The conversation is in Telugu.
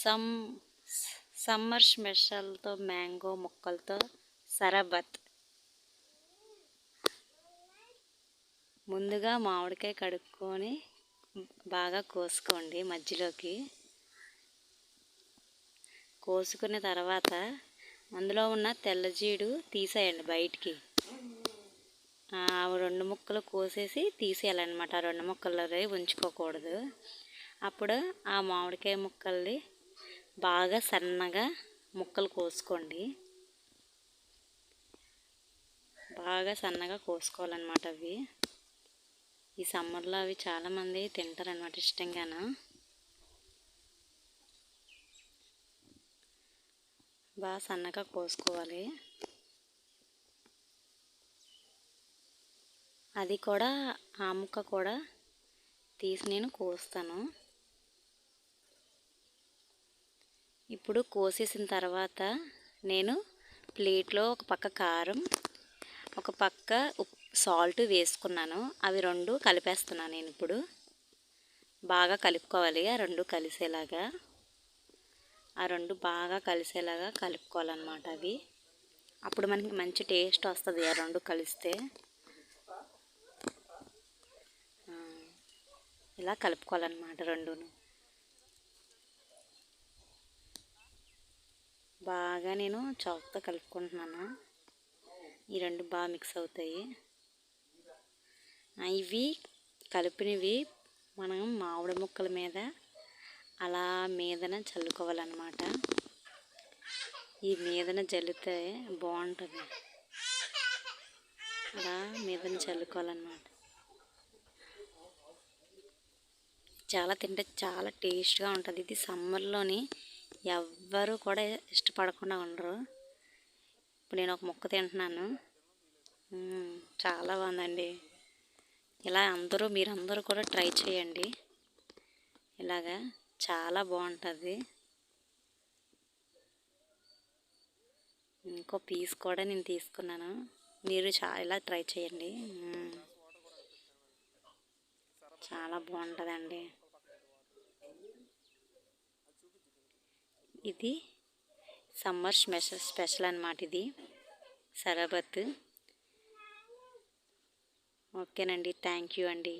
సమ్ సమ్మర్ స్పెషల్తో మ్యాంగో ముక్కలతో సరబత్. ముందుగా మామిడికాయ కడుక్కొని బాగా కోసుకోండి. మధ్యలోకి కోసుకున్న తర్వాత అందులో ఉన్న తెల్లజీడు తీసేయండి బయటికి. రెండు ముక్కలు కోసేసి తీసేయాలన్నమాట. ఆ రెండు ముక్కల్లో ఉంచుకోకూడదు. అప్పుడు ఆ మామిడికాయ ముక్కల్ని బాగా సన్నగా ముక్కలు కోసుకోండి. బాగా సన్నగా కోసుకోవాలన్నమాట. అవి ఈ సమ్మర్లో అవి చాలామంది తింటారన్నమాట ఇష్టంగాను. బాగా సన్నగా కోసుకోవాలి. అది కూడా ఆ ముక్క కూడా తీసి నేను కోస్తాను. ఇప్పుడు కోసేసిన తర్వాత నేను ప్లేట్లో ఒక పక్క కారం, ఒక పక్క సాల్ట్ వేసుకున్నాను. అవి రెండు కలిపేస్తున్నాను నేను. ఇప్పుడు బాగా కలుపుకోవాలి. ఆ రెండు కలిసేలాగా కలుపుకోవాలన్నమాట. అవి అప్పుడు మనకి మంచి టేస్ట్ వస్తుంది ఆ రెండు కలిస్తే. ఇలా కలుపుకోవాలన్నమాట. రెండును బాగా నేను చాకుతో కలుపుకుంటున్నాను. ఈ రెండు బాగా మిక్స్ అవుతాయి. ఇవి కలిపినవి మనం మామిడి ముక్కల మీద అలా మీదన చల్లుకోవాలన్నమాట. ఈ మీదన చల్లితే బాగుంటుంది. అలా మీదన చల్లుకోవాలన్నమాట. చాలా తింటే చాలా టేస్ట్గా ఉంటుంది. ఇది సమ్మర్లోని ఎవ్వరూ కూడా ఇష్టపడకుండా ఉండరు. ఇప్పుడు నేను ఒక ముక్క తింటున్నాను. చాలా బాగుందండి. ఇలా మీరందరూ కూడా ట్రై చేయండి. ఇలాగా చాలా బాగుంటుంది. ఇంకో పీస్ కూడా నేను తీసుకున్నాను. మీరు ఇలా ట్రై చేయండి. చాలా బాగుంటుందండి. ఇది సమ్మర్ స్పెషల్ అన్నమాట. ఇది సరబత్. ఓకేనండి. థ్యాంక్ యూ అండి.